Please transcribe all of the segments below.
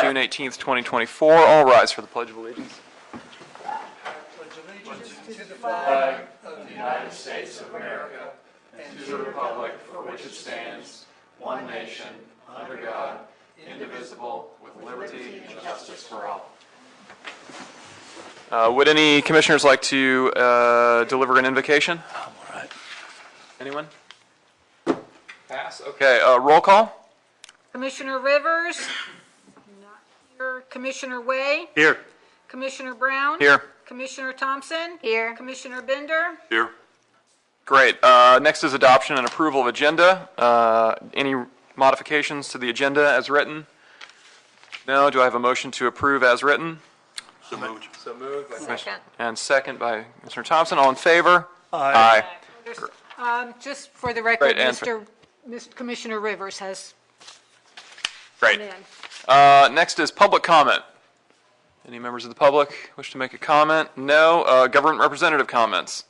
June 18th, 2024. All rise for the Pledge of Allegiance. To the flag of the United States of America and to the republic for which it stands, one nation, under God, indivisible, with liberty and justice for all. Would any commissioners like to deliver an invocation? All right. Anyone? Pass. Okay. Roll call. Commissioner Rivers? Not here. Commissioner Way? Here. Commissioner Brown? Here. Commissioner Thompson? Here. Commissioner Bender? Here. Great. Next is adoption and approval of agenda. Any modifications to the agenda as written? No. Do I have a motion to approve as written? So moved. So moved by Second. And second by Mr. Thompson. All in favor? Aye. Just for the record, Great, and Mr. Commissioner Rivers has Great. come in. Next is public comment. Any members of the public wish to make a comment? No. Government representative comments.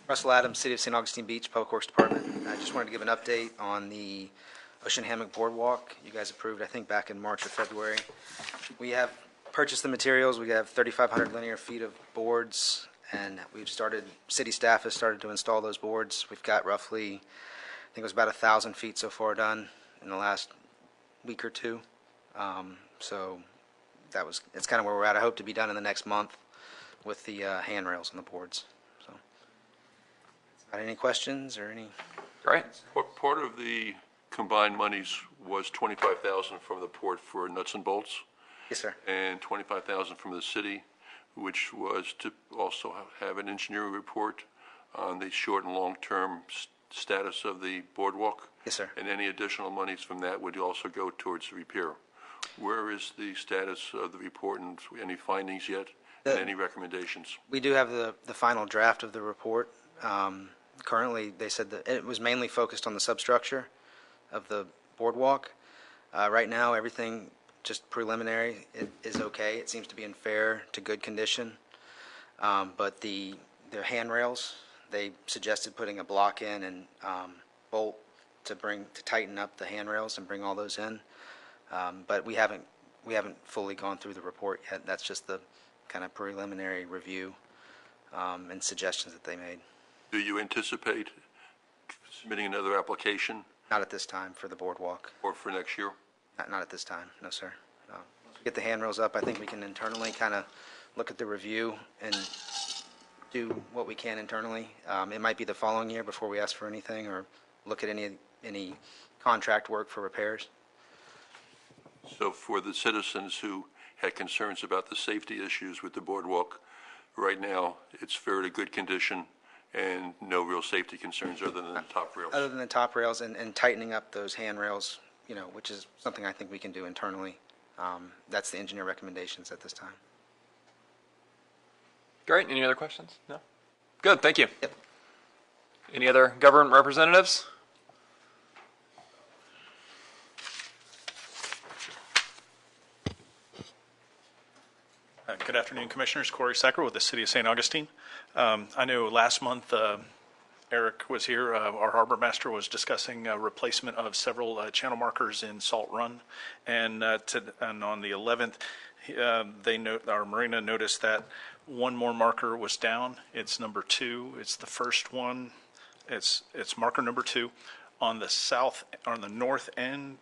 Russell Adams, City of St. Augustine Beach, Public Works Department. I just wanted to give an update on the Ocean Hammock Boardwalk you guys approved, I think, back in March or February. We have purchased the materials. We have 3,500 linear feet of boards, and we've started, city staff has started to install those boards. We've got roughly, I think it was about 1,000 feet so far done in the last week or two. So it's kind of where we're at. I hope to be done in the next month with the handrails on the boards. So, any questions or any? Great. Part of the combined monies was $25,000 from the port for nuts and bolts, Yes, sir. and $25,000 from the city, which was to also have an engineering report on the short and long-term status of the boardwalk. Yes, sir. And any additional monies from that would also go towards the repair. Where is the status of the report, and any findings yet, and any recommendations? We do have the final draft of the report. Currently, they said that it was mainly focused on the substructure of the boardwalk. Right now, everything just preliminary is okay. It seems to be in fair to good condition. But the handrails, they suggested putting a block in and bolt to tighten up the handrails and bring all those in. But we haven't fully gone through the report yet. That's just the kind of preliminary review and suggestions that they made. Do you anticipate submitting another application Not at this time for the boardwalk. or for next year? Not at this time, no, sir. No. Once we get the handrails up, I think we can internally kind of look at the review and do what we can internally. It might be the following year before we ask for anything or look at any contract work for repairs. So for the citizens who had concerns about the safety issues with the boardwalk, right now, it's fairly good condition and no real safety concerns other than the top rails. Other than the top rails and tightening up those handrails, which is something I think we can do internally. That's the engineer recommendations at this time. Great. Any other questions? No? Good. Thank you. Yep. Any other government representatives? Good afternoon, Commissioners. Corey Secker with the City of St. Augustine. I know last month Eric was here. Our harbor master was discussing replacement of several channel markers in Salt Run, and on the 11th, our marina noticed that one more marker was down. It's number 2. It's the first one. It's marker number 2 on the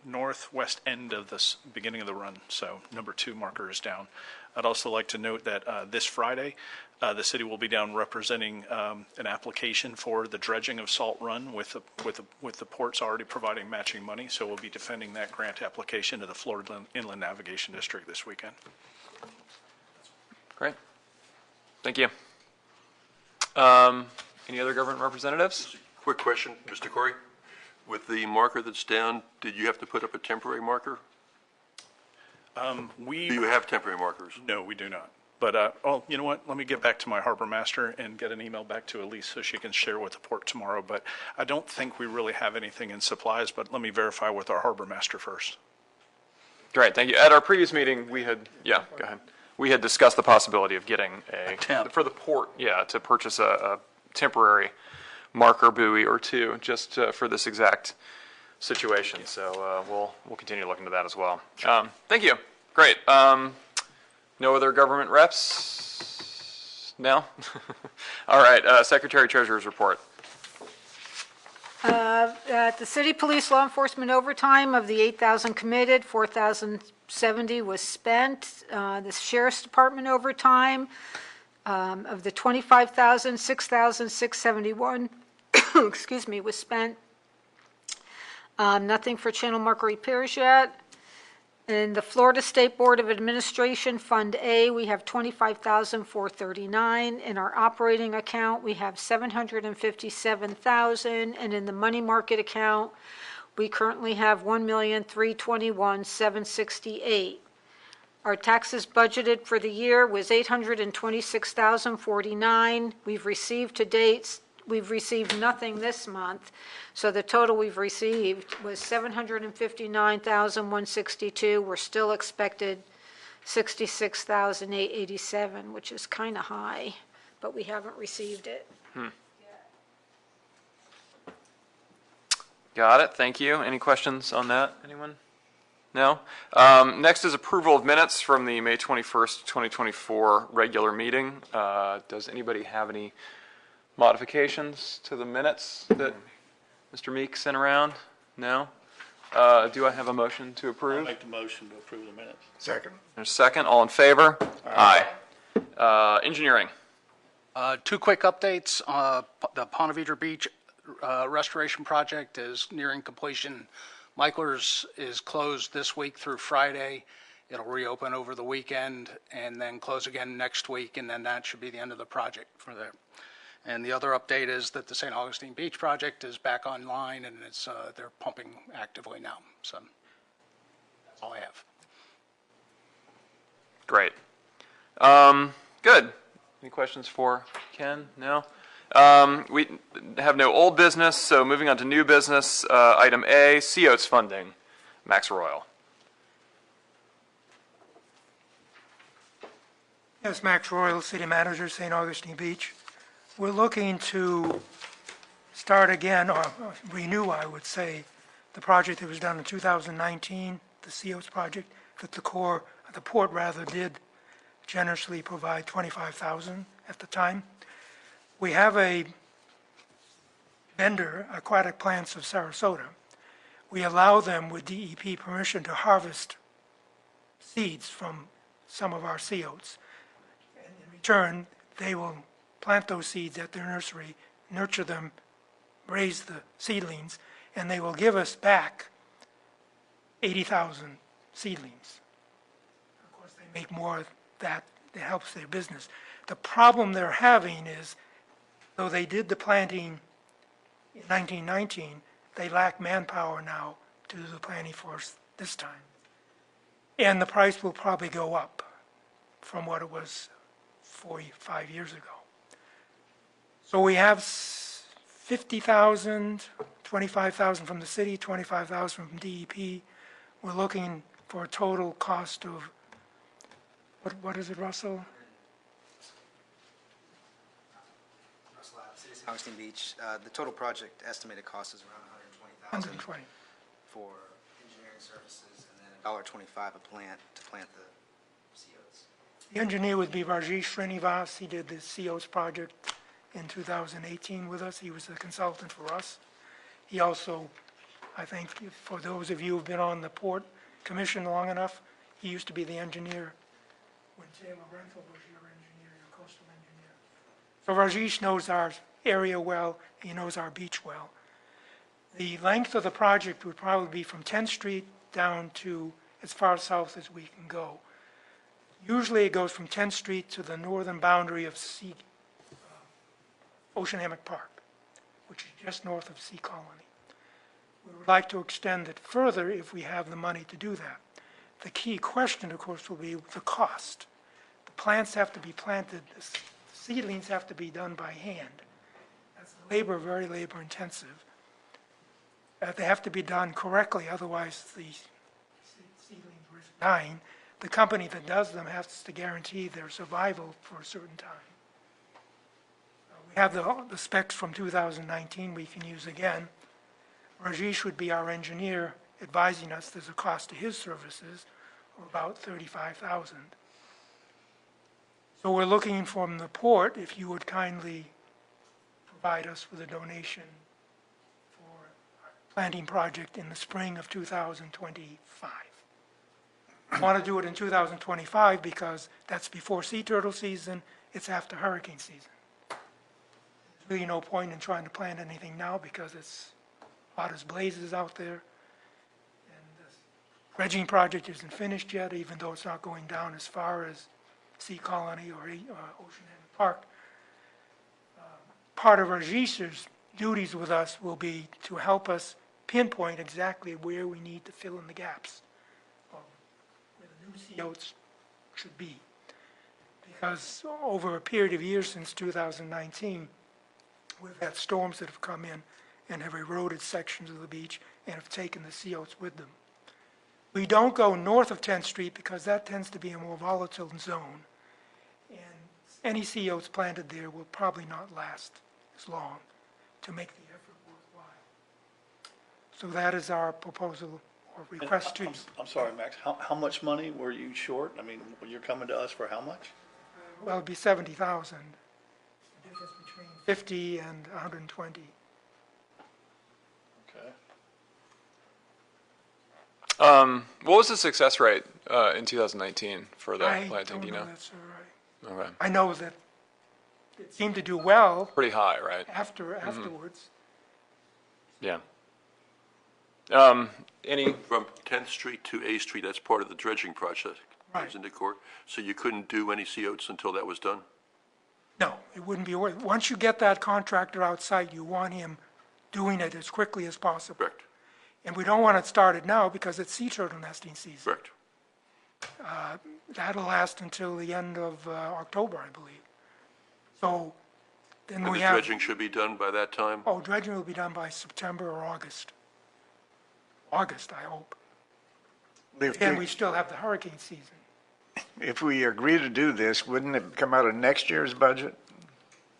northwest end of the beginning of the run. So number 2 marker is down. I'd also like to note that this Friday, the city will be down representing an application for the dredging of Salt Run with the ports already providing matching money. So we'll be defending that grant application to the Florida Inland Navigation District this weekend. Great. Thank you. Any other government representatives? Quick question, Mr. Corey. With the marker that's down, did you have to put up a temporary marker? Do you have temporary markers? No, we do not. But, you know what? Let me get back to my harbor master and get an email back to Elise so she can share with the port tomorrow. But I don't think we really have anything in supplies, but let me verify with our harbor master first. Great, thank you. At our previous meeting, go ahead. We had discussed the possibility of getting for the port, to purchase a temporary marker buoy or two, just for this exact situation. So we'll continue to look into that as well. Thank you. Great. No other government reps? No? All right, Secretary Treasurer's report. At the city police law enforcement overtime, of the 8,000 committed, 4,070 was spent. The sheriff's department overtime, of the 25,000, 6,671, excuse me, was spent. Nothing for channel marker repairs yet. In the Florida State Board of Administration, Fund A, we have $25,439. In our operating account, we have $757,000. And in the money market account, we currently have $1,321,768. Our taxes budgeted for the year was $826,049. We've received to date, we've received nothing this month. So the total we've received was $759,162. We're still expected $66,887, which is kind of high, but we haven't received it. Got it. Thank you. Any questions on that? Anyone? No? Next is approval of minutes from the May 21st, 2024 regular meeting. Does anybody have any modifications to the minutes that Mr. Meek sent around? No? Do I have a motion to approve? I'll make the motion to approve the minutes. Second. There's a second. All in favor? Aye. Engineering. Two quick updates. The Ponte Vedra Beach restoration project is nearing completion. Michler's is closed this week through Friday. It'll reopen over the weekend and then close again next week, and then that should be the end of the project for there. And the other update is that the St. Augustine Beach project is back online, and it's they're pumping actively now. So that's all I have. Great. Good. Any questions for Ken? No? We have no old business, so moving on to new business. Item A, COTS funding. Max Royal. Yes, Max Royal, City Manager, St. Augustine Beach. We're looking to start again, or renew, I would say, the project that was done in 2019, the COTS project, that the port did generously provide $25,000 at the time. We have a vendor, Aquatic Plants of Sarasota. We allow them with DEP permission to harvest seeds from some of our COTS. And in return, they will plant those seeds at their nursery, nurture them, raise the seedlings, and they will give us back 80,000 seedlings. Of course, they make more of that helps their business. The problem they're having is, though they did the planting in 1919, they lack manpower now to do the planting for us this time. And the price will probably go up from what it was 45 years ago. So we have 50,000, 25,000 from the city, 25,000 from DEP. We're looking for a total cost of, what is it, Russell? City of St. Augustine Beach, the total project estimated cost is around $120,000 120. for engineering services, and then $1.25 a plant to plant the COTS. The engineer would be Rajesh Srinivas. He did the COTS project in 2018 with us. He was the consultant for us. He also, I think, for those of you who've been on the Port Commission long enough, he used to be the engineer when Taylor Renthal was your engineer, your coastal engineer. So Rajesh knows our area well. He knows our beach well. The length of the project would probably be from 10th Street down to as far south as we can go. Usually it goes from 10th Street to the northern boundary of Ocean Hammock Park, which is just north of Sea Colony. We would like to extend it further if we have the money to do that. The key question, of course, will be the cost. The plants have to be planted, the seedlings have to be done by hand. That's very labor intensive. They have to be done correctly, otherwise the seedlings risk dying. The company that does them has to guarantee their survival for a certain time. We have the specs from 2019 we can use again. Rajesh would be our engineer advising us. There's a cost to his services of about $35,000. So we're looking from the port, if you would kindly provide us with a donation for a planting project in the spring of 2025. I want to do it in 2025 because that's before sea turtle season, it's after hurricane season. There's really no point in trying to plant anything now because it's hot as blazes out there. And the dredging project isn't finished yet, even though it's not going down as far as Sea Colony or Ocean Haven Park. Part of Rajesh's duties with us will be to help us pinpoint exactly where we need to fill in the gaps, or where the new sea oats should be. Because over a period of years since 2019, we've had storms that have come in and have eroded sections of the beach and have taken the sea oats with them. We don't go north of 10th Street because that tends to be a more volatile zone. And any sea oats planted there will probably not last as long to make the effort worthwhile. So that is our proposal or request to you. I'm sorry, Max, how much money were you short? I mean, you're coming to us for how much? Well, it'd be 70,000. The difference between 50 and 120. Okay. What was the success rate in 2019 for the I planting, don't do you know know? that's all right. Okay. I know that it seemed to do well Pretty high, right? afterwards. Yeah. Any, From 10th Street to A Street, that's part of the dredging project. Right. Goes into court. So you couldn't do any COs until that was done? No, it wouldn't be worth, once you get that contractor outside, you want him doing it as quickly as possible. Correct, And we don't want it started now because it's sea turtle nesting season. correct. That'll last until the end of October, I believe. So then And we the have, dredging should be done by that time? oh, dredging will be done by September or August. August, I hope. And we still have the hurricane season. If we agree to do this, wouldn't it come out of next year's budget?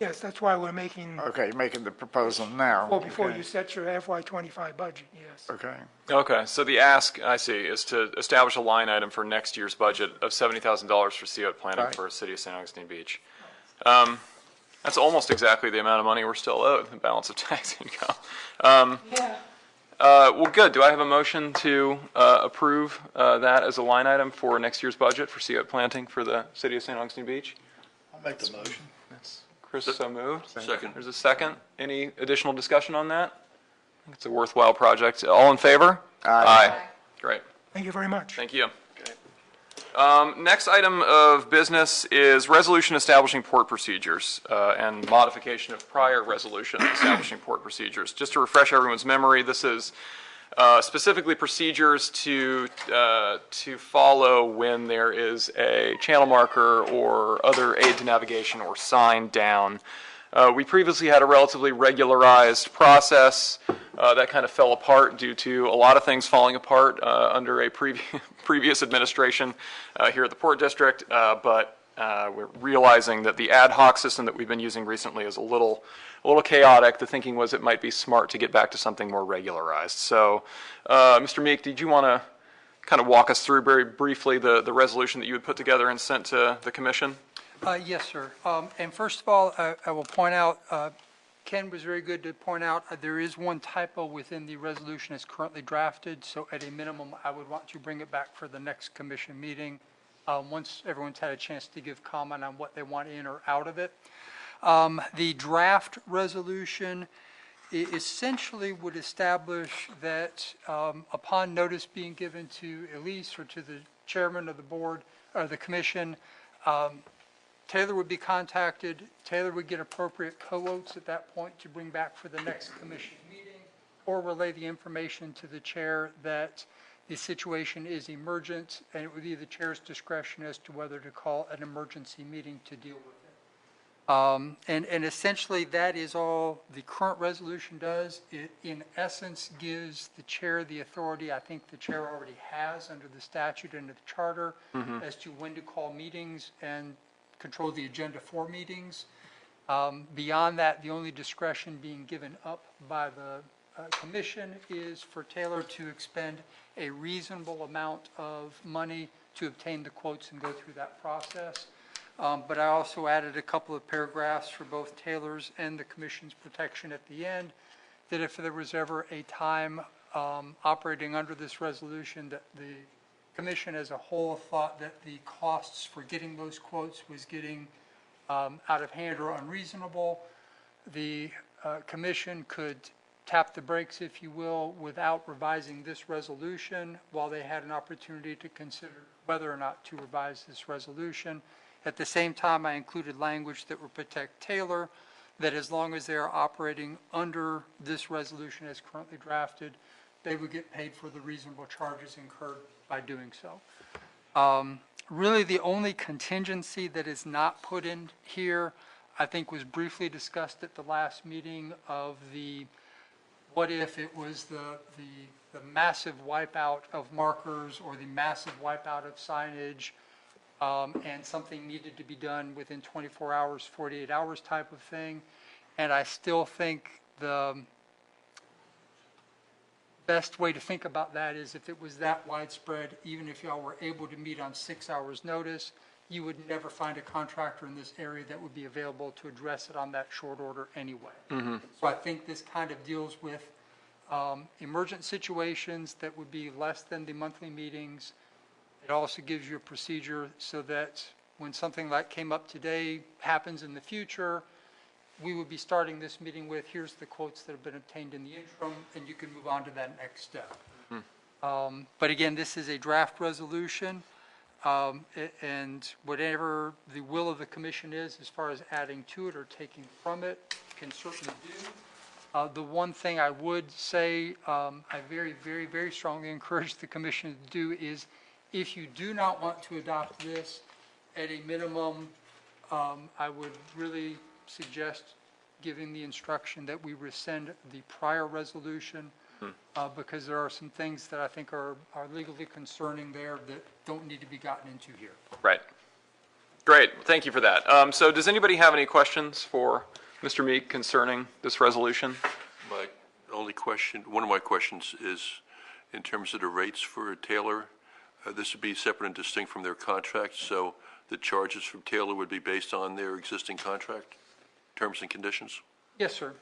Yes, that's why we're making, Okay, making the proposal now. well, before Okay. you set your FY25 budget, yes. Okay. okay, so the ask, I see, is to establish a line item for next year's budget of $70,000 for sea oat planting Right. for City of St. Augustine Beach. That's almost exactly the amount of money we're still owed, the balance of tax income. Yeah. Well, good. Do I have a motion to approve that as a line item for next year's budget for sea oat planting for the City of St. Augustine Beach? I'll make the motion. Chris so moved. Second. There's a second. Any additional discussion on that? I think it's a worthwhile project. All in favor? Aye. Great. Thank you very much. Thank you. Next item of business is resolution establishing port procedures and modification of prior resolution establishing port procedures. Just to refresh everyone's memory, this is specifically procedures to follow when there is a channel marker or other aid to navigation or sign down. We previously had a relatively regularized process that kind of fell apart due to a lot of things falling apart under a previous administration here at the Port District, but we're realizing that the ad hoc system that we've been using recently is a little chaotic. The thinking was it might be smart to get back to something more regularized. So, Mr. Meek, did you want to kind of walk us through very briefly the resolution that you had put together and sent to the commission? Yes, sir. And first of all, I will point out, Ken was very good to point out, there is one typo within the resolution as currently drafted, so at a minimum, I would want to bring it back for the next commission meeting, once everyone's had a chance to give comment on what they want in or out of it. The draft resolution essentially would establish that upon notice being given to Elise or to the chairman of the board or the commission, Taylor would be contacted. Taylor would get appropriate co-votes at that point to bring back for the next commission meeting, or relay the information to the chair that the situation is emergent, and it would be the chair's discretion as to whether to call an emergency meeting to deal with it. And essentially, that is all the current resolution does. It, in essence, gives the chair the authority I think the chair already has under the statute and the charter as to when to call meetings and control the agenda for meetings. Beyond that, the only discretion being given up by the commission is for Taylor to expend a reasonable amount of money to obtain the quotes and go through that process. But I also added a couple of paragraphs for both Taylor's and the commission's protection at the end, that if there was ever a time operating under this resolution that the commission as a whole thought that the costs for getting those quotes was getting out of hand or unreasonable, the commission could tap the brakes, if you will, without revising this resolution while they had an opportunity to consider whether or not to revise this resolution. At the same time, I included language that would protect Taylor, that as long as they are operating under this resolution as currently drafted, they would get paid for the reasonable charges incurred by doing so. Really, the only contingency that is not put in here, I think, was briefly discussed at the last meeting of the, what if it was the massive wipeout of markers or the massive wipeout of signage, and something needed to be done within 24 hours, 48 hours type of thing. And I still think the best way to think about that is if it was that widespread, even if y'all were able to meet on 6 hours notice, you would never find a contractor in this area that would be available to address it on that short order anyway. So I think this kind of deals with emergent situations that would be less than the monthly meetings. It also gives you a procedure so that when something like came up today happens in the future, we would be starting this meeting with, here's the quotes that have been obtained in the interim, and you can move on to that next step. But again, this is a draft resolution, and whatever the will of the commission is as far as adding to it or taking from it, can certainly do. The one thing I would say I very, very, very strongly encourage the commission to do is, if you do not want to adopt this, at a minimum, I would really suggest giving the instruction that we rescind the prior resolution, because there are some things that I think are legally concerning there that don't need to be gotten into here. Right. Great. Thank you for that. So does anybody have any questions for Mr. Meek concerning this resolution? My only question, one of my questions is in terms of the rates for Taylor. This would be separate and distinct from their contract, so the charges from Taylor would be based on their existing contract terms and conditions? Yes, sir.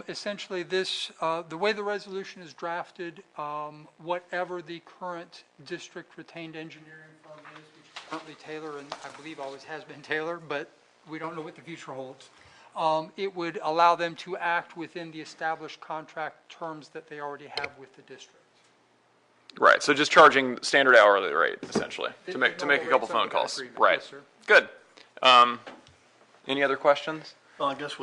Essentially, this, the way the resolution is drafted, whatever the current district retained engineering firm is, which is currently Taylor, and I believe always has been Taylor, but we don't know what the future holds, it would allow them to act within the established contract terms that they already have with the district. Right, so just charging standard hourly rate, essentially, to make a couple phone calls. Right. Yes, sir. Good. Any other questions? Well, I guess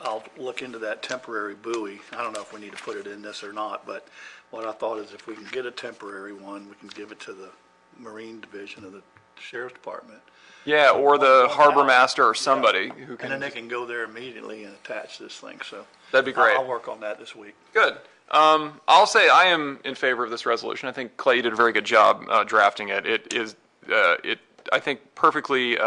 I'll look into that temporary buoy. I don't know if we need to put it in this or not, but what I thought is if we can get a temporary one, we can give it to the Marine Division of the Sheriff's Department. Yeah, or the harbor master or somebody who And can. then they can go there immediately and attach this thing, so. That'd be great. I'll work on that this week. Good. I'll say I am in favor of this resolution. I think Clay, you did a very good job drafting it. It is, I think, perfectly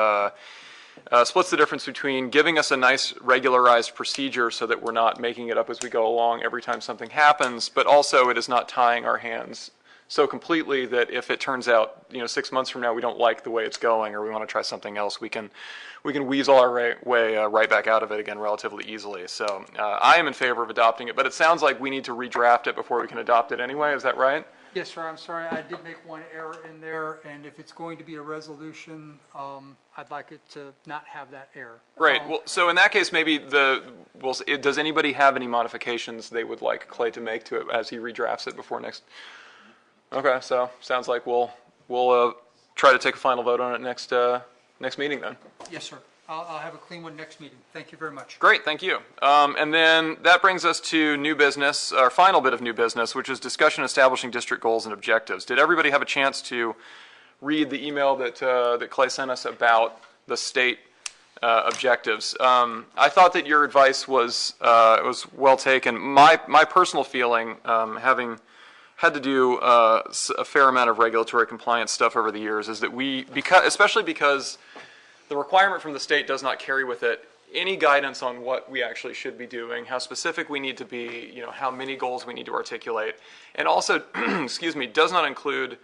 splits the difference between giving us a nice regularized procedure so that we're not making it up as we go along every time something happens, but also it is not tying our hands so completely that if it turns out, 6 months from now we don't like the way it's going or we want to try something else, we can weasel our way right back out of it again relatively easily. So I am in favor of adopting it, but it sounds like we need to redraft it before we can adopt it anyway. Is that right? Yes, sir, I'm sorry, I did make one error in there, and if it's going to be a resolution, I'd like it to not have that error. Great. Well, so in that case, maybe does anybody have any modifications they would like Clay to make to it as he redrafts it before next? Okay, so sounds like we'll try to take a final vote on it next meeting then. Yes, sir, I'll have a clean one next meeting. Thank you very much. Great, thank you. And then that brings us to new business, our final bit of new business, which is discussion establishing district goals and objectives. Did everybody have a chance to read the email that Clay sent us about the state objectives? I thought that your advice was well taken. My personal feeling, having had to do a fair amount of regulatory compliance stuff over the years, is that especially because the requirement from the state does not carry with it any guidance on what we actually should be doing, how specific we need to be, how many goals we need to articulate, and also, excuse me, does not include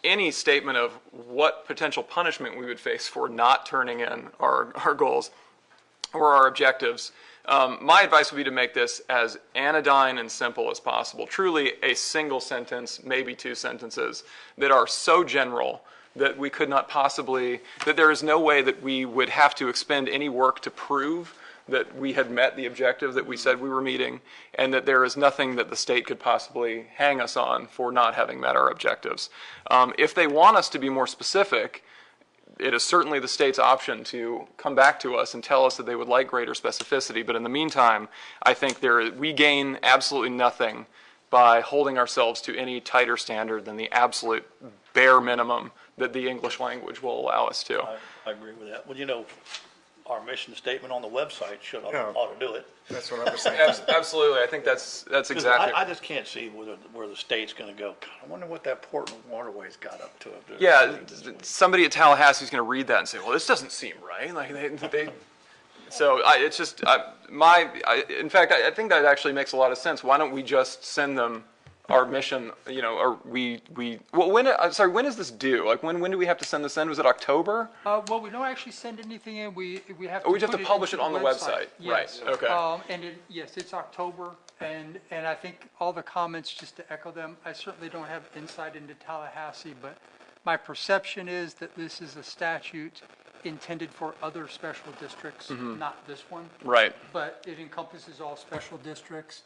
any statement of what potential punishment we would face for not turning in our goals or our objectives. My advice would be to make this as anodyne and simple as possible. Truly a single sentence, maybe 2 sentences, that are so general that we could not possibly, that there is no way that we would have to expend any work to prove that we had met the objective that we said we were meeting, and that there is nothing that the state could possibly hang us on for not having met our objectives. If they want us to be more specific, it is certainly the state's option to come back to us and tell us that they would like greater specificity. But in the meantime, I think we gain absolutely nothing by holding ourselves to any tighter standard than the absolute bare minimum that the English language will allow us to. I agree with that. Well, our mission statement on the website ought to do it. That's what I was saying. Absolutely, I think that's exactly. I just can't see where the state's going to go. God, I wonder what that Portland Waterway's got up to. Yeah, somebody at Tallahassee's going to read that and say, "Well, this doesn't seem right." Like they so it's just in fact, I think that actually makes a lot of sense. Why don't we just send them our mission? Or well, when is this due? Like when do we have to send this in? Was it October? Well, we don't actually send anything in. We have to. Oh, we just have to publish it into on the website. Yes. Right. Okay. And yes, it's October, and I think all the comments, just to echo them, I certainly don't have insight into Tallahassee, but my perception is that this is a statute intended for other special districts, not this one. Right. But it encompasses all special districts.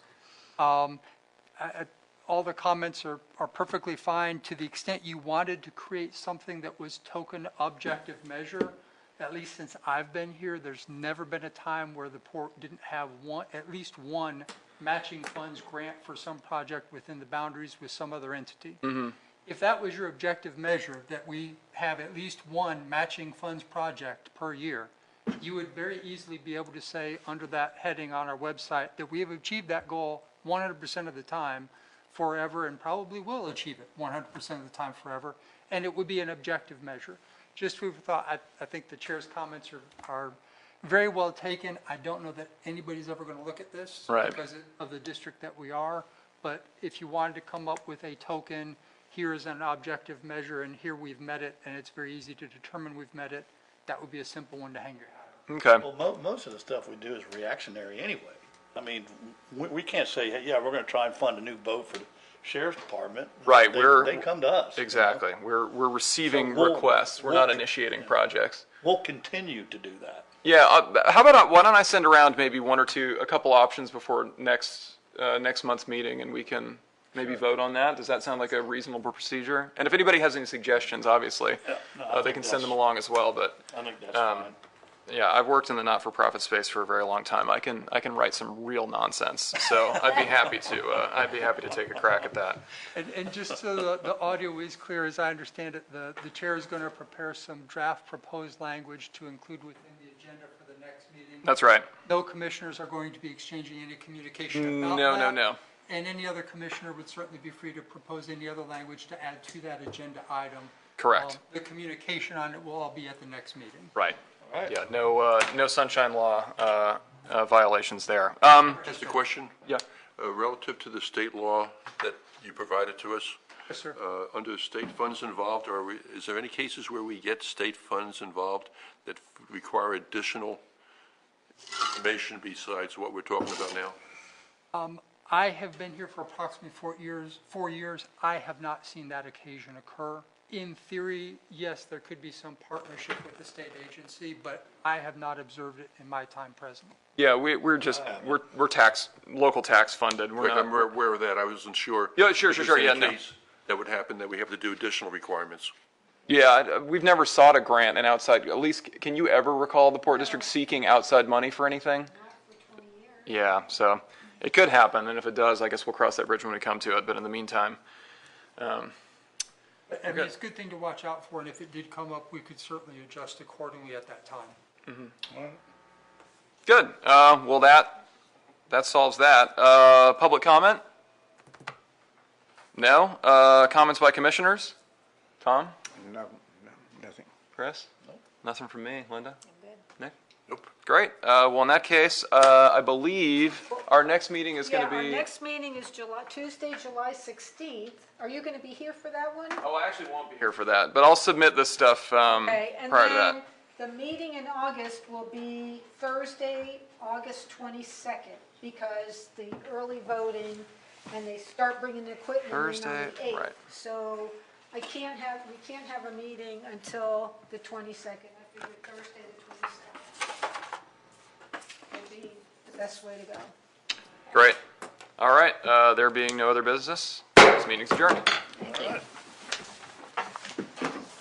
All the comments are perfectly fine to the extent you wanted to create something that was token objective measure. At least since I've been here, there's never been a time where the port didn't have at least one matching funds grant for some project within the boundaries with some other entity. If that was your objective measure, that we have at least one matching funds project per year, you would very easily be able to say under that heading on our website that we have achieved that goal 100% of the time forever, and probably will achieve it 100% of the time forever, and it would be an objective measure. Just food for thought. I think the chair's comments are very well taken. I don't know that anybody's ever going to look at this because of the district that we are, but if you wanted to come up with a token, here is an objective measure, and here we've met it, and it's very easy to determine we've met it, that would be a simple one to hang your hat on. Okay. Well, most of the stuff we do is reactionary anyway. I mean, we can't say, hey, yeah, we're going to try and fund a new boat for the sheriff's department. Right. They come to us. Exactly. We're receiving So requests. We're not initiating projects. We'll continue to do that. Yeah. How about why don't I send around maybe a couple options before next month's meeting, and we can maybe vote on that. Does that sound like a reasonable procedure? And if anybody has any suggestions, obviously, they can send them along as well. But I think that's fine. yeah, I've worked in the not-for-profit space for a very long time. I can write some real nonsense. So I'd be happy to take a crack at that. And just so the audio is clear, as I understand it, the chair is going to prepare some draft proposed language to include within the agenda for the next meeting. That's right. No commissioners are going to be exchanging any communication about that. No. And any other commissioner would certainly be free to propose any other language to add to that agenda item. Correct. The communication on it will all be at the next meeting. Right. All right. Yeah. No sunshine law violations there. Just a question. Yeah. Relative to the state law that you provided to us, Yes, sir. under state funds involved, is there any cases where we get state funds involved that require additional information besides what we're talking about now? I have been here for approximately 4 years. I have not seen that occasion occur. In theory, yes, there could be some partnership with the state agency, but I have not observed it in my time present. Yeah, we're local tax funded. We're I'm not. aware of that. I wasn't sure. Yeah, sure. if there's Yeah, any no. case that would happen that we have to do additional requirements. Yeah, we've never sought a grant and outside. At least, can you ever recall the Port District seeking outside money for anything? Not for 20 years. Yeah, so it could happen, and if it does, I guess we'll cross that bridge when we come to it. But in the meantime, I mean, it's a good thing to watch out for, and if it did come up, we could certainly adjust accordingly at that time. good. Well, that solves that. Public comment? No. Comments by commissioners? Tom? No, nothing. Chris? Nope. Nothing from me. Linda? I'm good. Nick? Nope. Great. Well, in that case, I believe our next meeting is going Yeah, to our be. next meeting is Tuesday, July 16th. Are you going to be here for that one? Oh, I actually won't be here for that, but I'll submit this stuff Okay, and prior to then that. the meeting in August will be Thursday, August 22nd, because the early voting, and they start bringing the equipment in on Thursday, the 8th. right. So we can't have a meeting until the 22nd. I figured Thursday, the 22nd would be the best way to go. Great. All right. There being no other business, this meeting's adjourned. Thank you.